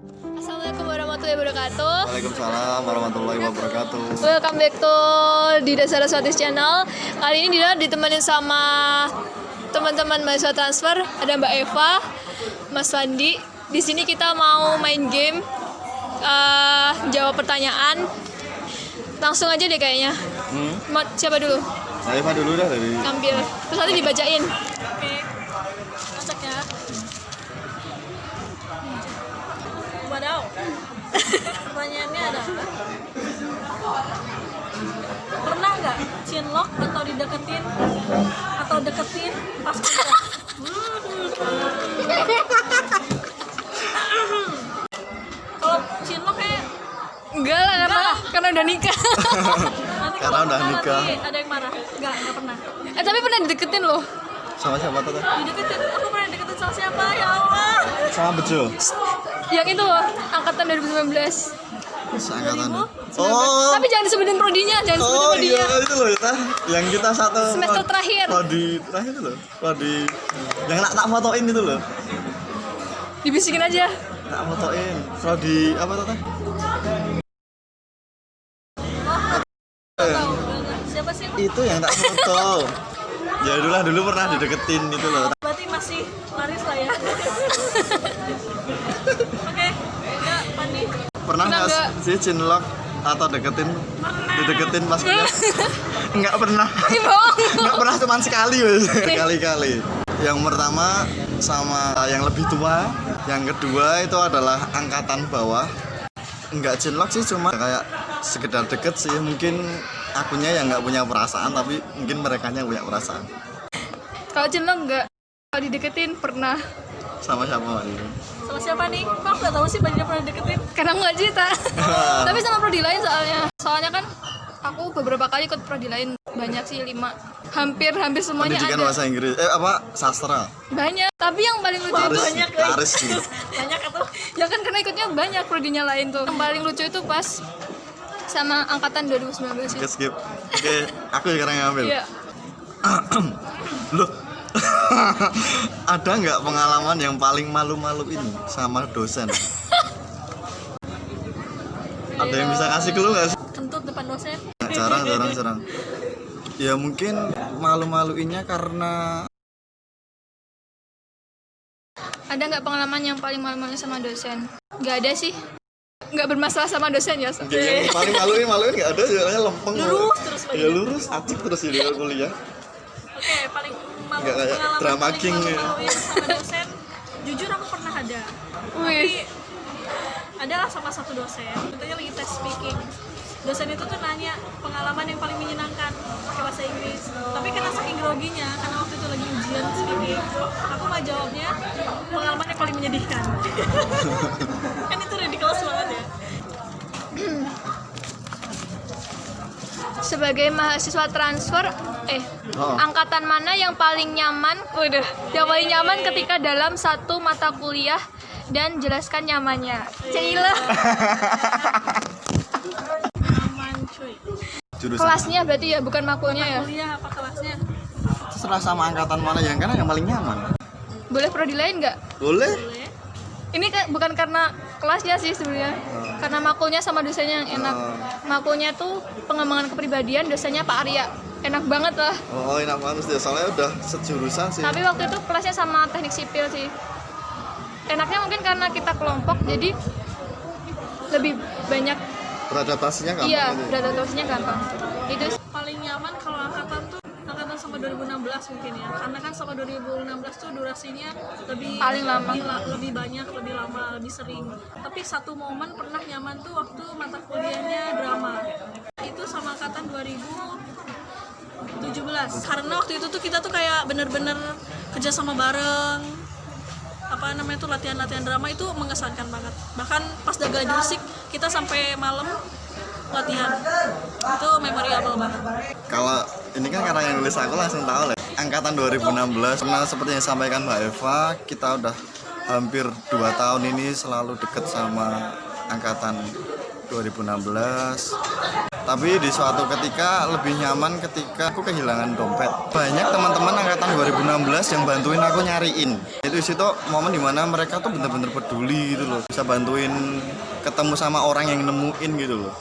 Assalamualaikum warahmatullahi wabarakatuh. Waalaikumsalam warahmatullahi wabarakatuh. Welcome back to Dida Saraswati Channel. Kali ini Dida ditemenin sama teman-teman mahasiswa transfer. Ada Mbak Eva, Mas Wandi. Di sini kita mau main game, jawab pertanyaan. Langsung aja deh kayaknya. Siapa dulu? Eva dulu dah dari. Ambil. Terus nanti dibacain. Oke, cocok ya. Wadaw. Pertanyaannya adalah, pernah nggak cinlok atau dideketin atau deketin pas kuliah? Kalau cinlok kayak Enggak lah, karena udah nikah. nanti Karena kalau udah pernah nikah. nanti ada yang marah. Nggak pernah. Tapi pernah dideketin loh. Sama siapa tuh? Dideketin, aku pernah deketin sama siapa? Ya Allah. Sama Bejo. Yang itu loh, angkatan 2019. Seangkatan. 2019. Oh. Tapi jangan disebutin prodinya, jangan disebutin Oh prodinya. iya itu loh ya. Yang kita satu Semester terakhir. Prodi terakhir itu loh. Prodi yang tak fotoin itu loh. Dibisikin aja. Tak fotoin. Prodi apa tuh? Tahu. Siapa sih? Itu yang tak foto. Ya dulu pernah dideketin itu loh. Berarti masih laris lah ya. Oke, ya Pandi. Pernah Pernah nggak nggak? sih cinlok atau dideketin pas kuliah? Nggak pernah. Ih, bohong. Nggak pernah, cuma sekali wes. Sekali-kali. Yang pertama sama yang lebih tua, yang kedua itu adalah angkatan bawah. Nggak cinlok sih, cuma kayak sekedar deket sih. Mungkin akunya yang nggak punya perasaan, tapi mungkin merekanya punya perasaan. Kalau cinlok enggak. Kalau dideketin pernah. Sama siapa ini? Sama siapa nih? Kok aku nggak tahu sih Pandi pernah deketin? Karena enggak cerita. Tapi sama prodi lain soalnya. Soalnya kan aku beberapa kali ikut prodi lain, banyak sih 5. Hampir semuanya Pendidikan ada. bahasa Inggris. Sastra. Banyak. Tapi yang paling lucu itu banyak, Laris sih. Banyak atau? ya kan karena ikutnya banyak prodinya lain tuh. Yang paling lucu itu pas sama angkatan 2019 sih. Skip. Oke, aku sekarang yang ambil. Iya. Loh. Ada nggak pengalaman yang paling malu-maluin sama dosen? Ada yang bisa kasih clue nggak sih? Kentut depan dosen. Nggak, jarang. Ya mungkin malu-maluinnya karena Ada nggak pengalaman yang paling malu-maluin sama dosen? Nggak ada sih. Nggak bermasalah sama dosen ya. yang paling maluin nggak ada, soalnya lempeng. Lurus terus Ya lurus, acik terus ya di kuliah. Oke, paling malu Nggak kayak pengalaman drama paling king ya. malu-maluin sama dosen. Jujur aku pernah ada. Wih. Tapi adalah sama satu dosen. Tentunya lagi tes speaking. Dosen itu tuh nanya pengalaman yang paling menyenangkan pakai bahasa Inggris. Tapi karena saking groginya, karena waktu itu lagi ujian speaking, aku nggak jawabnya pengalaman yang paling menyedihkan. Kan itu ridiculous banget ya. Sebagai mahasiswa transfer, angkatan mana yang paling nyaman? Yang paling nyaman ketika dalam satu mata kuliah dan jelaskan nyamannya. Cila. Aman cuy. Jurusan. Kelasnya berarti ya, bukan makulnya ya. Kuliah apa kelasnya? Terserah sama angkatan mana yang paling nyaman. Boleh prodi lain nggak? Boleh. Boleh. Ini bukan karena kelasnya sih sebenarnya, karena makulnya sama dosennya yang enak. Makulnya tuh pengembangan kepribadian, dosennya Pak Arya, enak banget lah. Oh, enak banget sih. Soalnya udah sejurusan sih. Tapi waktu itu kelasnya sama teknik sipil sih. Enaknya mungkin karena kita kelompok, jadi lebih banyak. Beradaptasinya gampang. Iya, gitu. beradaptasinya gampang. Itu Paling nyaman kalau angkatan tuh angkatan sama 2016 mungkin ya, karena kan sama 2016 tuh durasinya lebih Paling lama. lebih banyak, lebih lama, lebih sering. Tapi satu momen pernah nyaman tuh waktu mata kuliahnya drama. Itu sama angkatan 2017. Karena waktu itu tuh kita tuh kayak bener-bener kerja sama bareng. Apa namanya tuh latihan-latihan drama itu mengesankan banget. Bahkan pas dagang Gresik kita sampai malam latihan. Itu memorable banget. Kalau ini kan karena yang nulis aku langsung tahu lah. Angkatan 2016 pernah seperti yang disampaikan Mbak Eva, kita udah hampir 2 tahun ini selalu deket sama angkatan 2016. Tapi di suatu ketika lebih nyaman ketika aku kehilangan dompet. Banyak teman-teman angkatan 2016 yang bantuin aku nyariin. Itu di situ momen dimana mereka tuh bener-bener peduli gitu loh. Bisa bantuin ketemu sama orang yang nemuin gitu loh.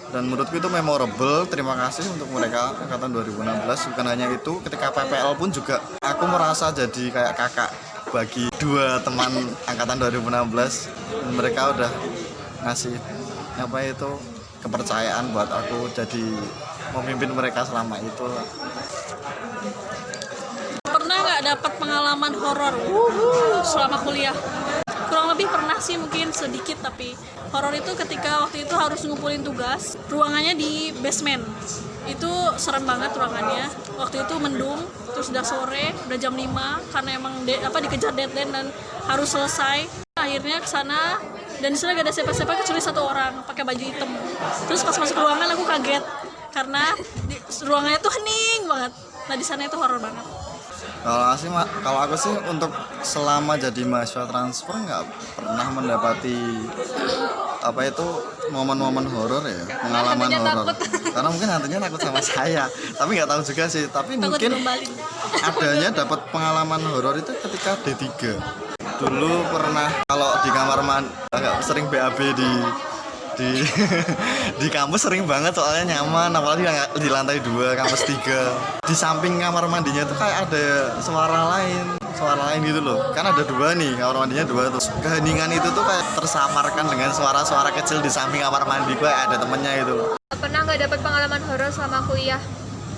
Dan menurutku itu memorable. Terima kasih untuk mereka angkatan 2016. Bukan hanya itu, ketika PPL pun juga aku merasa jadi kayak kakak bagi dua teman angkatan 2016. Mereka udah ngasih apa itu kepercayaan buat aku jadi memimpin mereka selama itu lah. Pernah nggak dapat pengalaman horor selama kuliah? Kurang lebih pernah sih, mungkin sedikit, tapi horor itu ketika waktu itu harus ngumpulin tugas. Ruangannya di basement. Itu serem banget ruangannya. Waktu itu mendung, terus udah sore, udah jam 5 karena emang dikejar deadline dan harus selesai. Akhirnya ke sana dan di sana gak ada siapa-siapa kecuali satu orang pakai baju hitam. Terus pas masuk ruangan aku kaget karena ruangannya tuh hening banget. Nah di sana itu horor banget. Kalau aku sih untuk selama jadi mahasiswa transfer nggak pernah mendapati apa itu momen-momen horor ya, pengalaman horor. Karena mungkin hantunya takut sama saya, tapi nggak tahu juga sih. Tapi Takut mungkin digombalin. adanya dapat pengalaman horor itu ketika D3. Dulu pernah kalau di kamar mandi agak sering BAB di kampus sering banget soalnya nyaman, apalagi di lantai 2 kampus 3. Di samping kamar mandinya tuh kayak ada suara lain gitu loh. Kan ada 2 nih, kamar mandinya 2 tuh. Keheningan itu tuh kayak tersamarkan dengan suara-suara kecil di samping kamar mandi, kayak ada temennya gitu loh. Pernah nggak dapat pengalaman horor selama kuliah?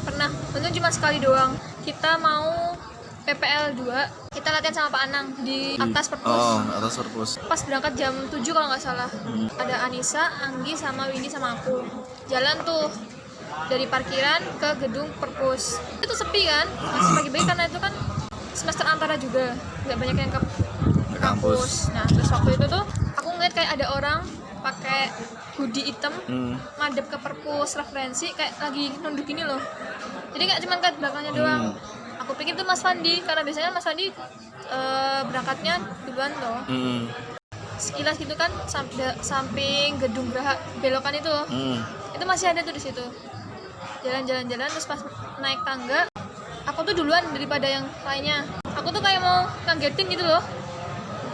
Pernah, untung cuma sekali doang. Kita mau PPL 2, kita latihan sama Pak Anang di atas perpus. Oh, atas perpus. Pas berangkat jam 7 kalau nggak salah. Ada Anissa, Anggi, sama Windy sama aku. Jalan tuh dari parkiran ke gedung perpus. Itu sepi kan? Masih pagi-pagi karena itu kan semester antara juga. Nggak banyak yang ke kampus. Nah, terus waktu itu tuh aku ngeliat kayak ada orang pakai hoodie hitam ngadep ke perpus referensi kayak lagi nunduk ini loh. Jadi nggak cuma ke belakangnya doang. Aku pikir tuh Mas Fandi, karena biasanya Mas Fandi berangkatnya duluan loh. Sekilas gitu kan samping gedung Graha belokan itu. Itu masih ada tuh di situ. Jalan-jalan terus pas naik tangga, aku tuh duluan daripada yang lainnya. Aku tuh kayak mau ngagetin gitu loh.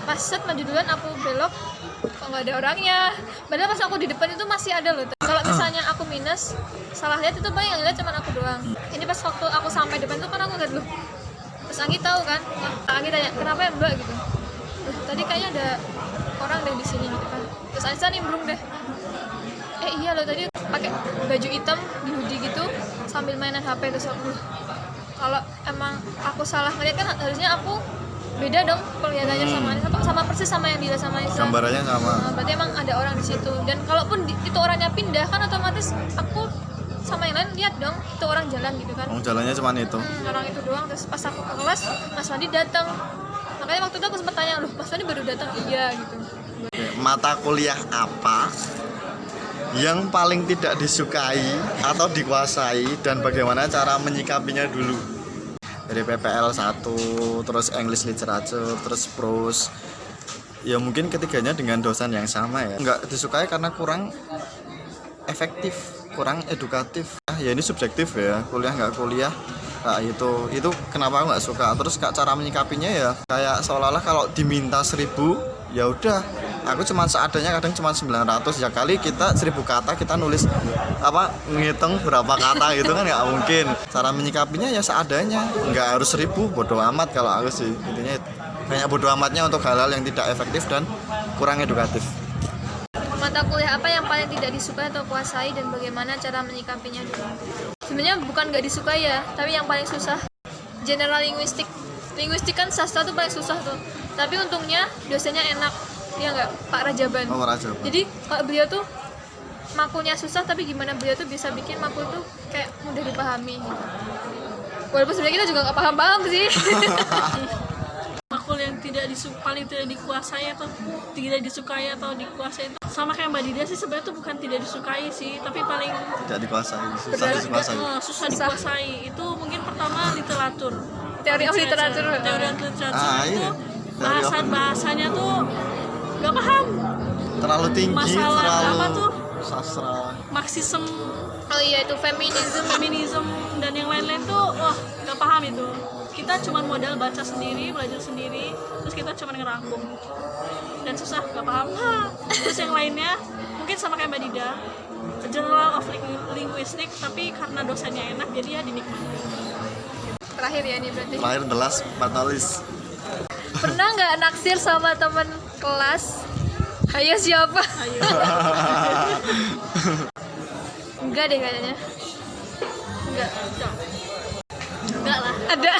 Pas maju duluan aku belok, kok nggak ada orangnya. Padahal pas aku di depan itu masih ada loh. Kalau misalnya aku minus, salah lihat itu paling yang lihat cuma aku doang. Ini pas waktu aku sampai depan tuh kan aku lihat loh. Terus Anggi tahu kan, Anggi tanya kenapa ya Mbak gitu. Loh, tadi kayaknya ada orang deh di sini gitu kan. Terus Anissa nimbrung deh. Iya loh tadi pakai baju hitam di hoodie gitu sambil mainan HP. Terus aku kalau emang aku salah ngeliat kan harusnya aku beda dong kelihatannya sama Anissa, sama persis sama yang Dila sama Anissa. Gambarannya sama. Berarti emang ada orang di situ. Dan kalaupun itu orangnya pindah kan otomatis aku sama yang lain lihat dong itu orang jalan gitu kan. Jalannya cuma itu. Orang itu doang. Terus pas aku ke kelas Mas Fandi datang. Makanya waktu itu aku sempat tanya loh, Mas Fandi baru datang? Iya gitu. Mata kuliah apa yang paling tidak disukai atau dikuasai dan bagaimana cara menyikapinya dulu? Dari PPL 1, terus English Literature, terus Prose. Ya mungkin ketiganya dengan dosen yang sama ya. Nggak disukai karena kurang efektif, kurang edukatif. Ya ini subjektif ya, kuliah nggak kuliah. Nah itu kenapa aku nggak suka. Terus cara menyikapinya ya kayak seolah-olah kalau diminta 1000 ya udah aku cuma seadanya, kadang cuma 900 ya kali kita 1000 kata kita nulis ngitung berapa kata gitu kan nggak mungkin. Cara menyikapinya ya seadanya, nggak harus 1000, bodoh amat kalau aku sih. Intinya banyak bodoh amatnya untuk hal-hal yang tidak efektif dan kurang edukatif. Mata kuliah apa yang paling tidak disukai atau kuasai dan bagaimana cara menyikapinya dulu? Sebenarnya bukan nggak disukai ya, tapi yang paling susah general linguistik. Linguistik kan sastra tuh paling susah tuh. Tapi untungnya dosennya enak. Dia nggak Pak Rajaban. Oh, Rajaban. Jadi kalau beliau tuh makulnya susah, tapi gimana beliau tuh bisa bikin makul tuh kayak mudah dipahami gitu. Walaupun sebenarnya kita juga nggak paham-paham sih. Makul yang paling tidak dikuasai atau tidak disukai atau dikuasai itu sama kayak Mbak Dida sih, sebenarnya itu bukan tidak disukai sih, tapi paling Tidak dikuasai, susah dikuasai. susah dikuasai. Itu mungkin pertama literatur. Teori literatur. Teori literatur itu iya. bahasanya tuh nggak paham. Terlalu tinggi, Masalah terlalu apa tuh? sastra. Marxism Oh iya, itu feminisme dan yang lain-lain tuh wah nggak paham itu. Kita cuma modal baca sendiri, belajar sendiri, terus kita cuma ngerangkum dan susah nggak paham. Terus yang lainnya mungkin sama kayak Mbak Dida, Journal of Linguistics, tapi karena dosennya enak jadi ya dinikmati. Terakhir ya ini berarti. Terakhir the last but not least. Pernah nggak naksir sama temen kelas? Ayo siapa? Ayo. Enggak deh kayaknya. Enggak. Enggak lah. Ada.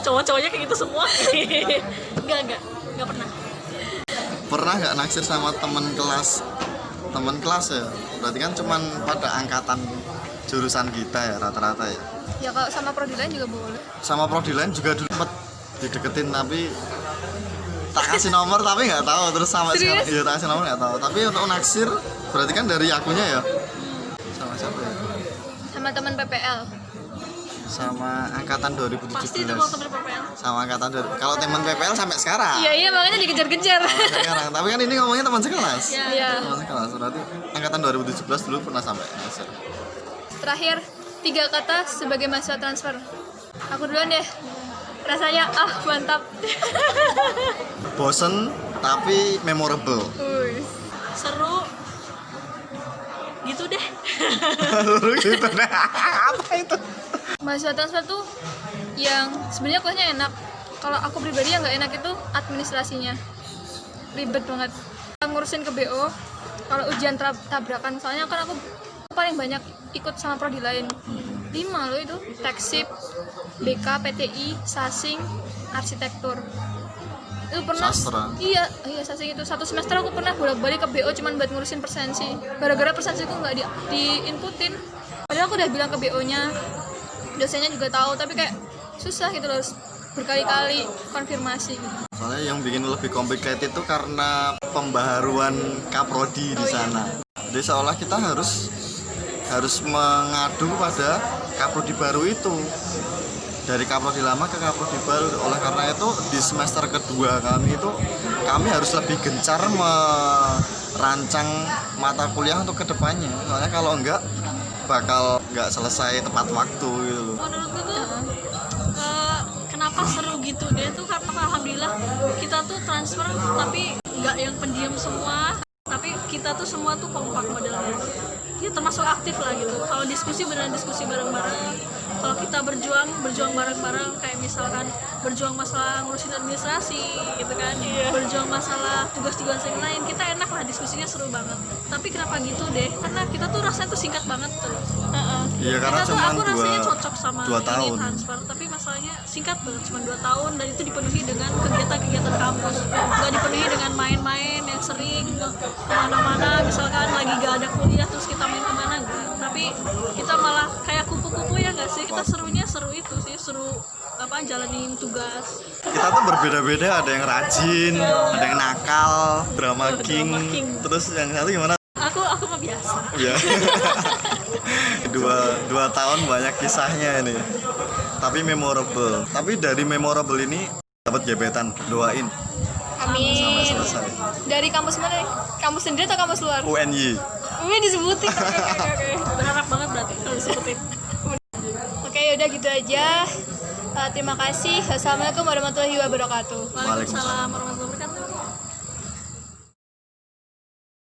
Cowok-cowoknya kayak gitu semua. Enggak pernah. Pernah nggak naksir sama teman kelas? Teman kelas ya. Berarti kan cuman pada angkatan jurusan kita ya rata-rata ya. Ya kalau sama prodi lain juga boleh. Sama prodi lain juga dulu sempet dideketin tapi tak kasih nomor tapi nggak tahu terus sama Serius? sekarang ya tak kasih nomor nggak tahu tapi untuk naksir berarti kan dari akunya ya sama siapa ya Sama teman PPL. sama angkatan 2017 Pasti itu kalau temen PPL. sama angkatan kalau teman PPL sampai sekarang Iya makanya dikejar-kejar. Sampai sekarang tapi kan ini ngomongnya teman sekelas Iya. teman sekelas berarti angkatan 2017 dulu pernah sampai naksir. Terakhir 3 kata sebagai mahasiswa transfer. Aku duluan deh. Rasanya mantap. Bosen tapi memorable. Seru. Gitu deh. Gitu deh. Apa itu? Mahasiswa transfer tuh yang sebenarnya kuliahnya enak. Kalau aku pribadi yang nggak enak itu administrasinya. Ribet banget. Ngurusin ke BO. Kalau ujian tabrakan, soalnya kan aku paling banyak ikut sama prodi lain. 5 loh itu, Teksip, BK, PTI, Sasing, Arsitektur. Itu pernah. Sastra. Iya Sasing itu. 1 semester aku pernah bolak-balik ke BO cuman buat ngurusin persensi. Gara-gara persensiku nggak diinputin. Padahal aku udah bilang ke BO-nya, dosennya juga tahu, tapi kayak susah gitu loh, harus berkali-kali konfirmasi gitu. Soalnya yang bikin lebih complicated itu karena pembaharuan kaprodi di sana. Jadi seolah kita harus mengadu pada kaprodi baru itu. Dari kaprodi lama ke kaprodi baru. Oleh karena itu di semester kedua kami harus lebih gencar merancang mata kuliah untuk kedepannya. Soalnya kalau enggak bakal nggak selesai tepat waktu gitu. Menurutku tuh kenapa seru gitu deh tuh karena alhamdulillah kita tuh transfer tapi nggak yang pendiam semua, tapi kita tuh semua tuh kompak modelnya. Ya termasuk aktif lah gitu. Kalau diskusi beneran diskusi bareng-bareng. Kalau kita berjuang bareng-bareng, kayak misalkan berjuang masalah ngurusin administrasi gitu kan, berjuang masalah tugas-tugas yang lain, kita enak lah, diskusinya seru banget. Tapi kenapa gitu deh? Karena kita tuh rasanya tuh singkat banget tuh. Iya karena Kita tuh cuma aku rasanya cocok sama 2 tahun. ini transfer, tapi masalahnya singkat banget, cuma 2 tahun dan itu dipenuhi dengan kegiatan-kegiatan kampus, nggak dipenuhi dengan main-main yang sering kemana-mana, misalkan lagi gak ada kuliah terus kita main kemana enggak, tapi kita malah kayak kupu-kupu ya nggak sih, kita serunya seru itu sih, seru apa jalanin tugas. Kita tuh berbeda-beda, ada yang rajin, ada yang nakal, drama king. Terus yang satu gimana? Aku mah biasa. Ya. dua tahun banyak kisahnya ini. Tapi memorable. Tapi dari memorable ini dapat gebetan, doain Amin. sampai selesai. Dari kampus mana nih? Kampus sendiri atau kampus luar? UNY. Disebutin. Oke. Berharap banget berarti kalau disebutin. Oke, udah gitu aja. Terima kasih. Assalamualaikum warahmatullahi wabarakatuh. Waalaikumsalam warahmatullahi wabarakatuh.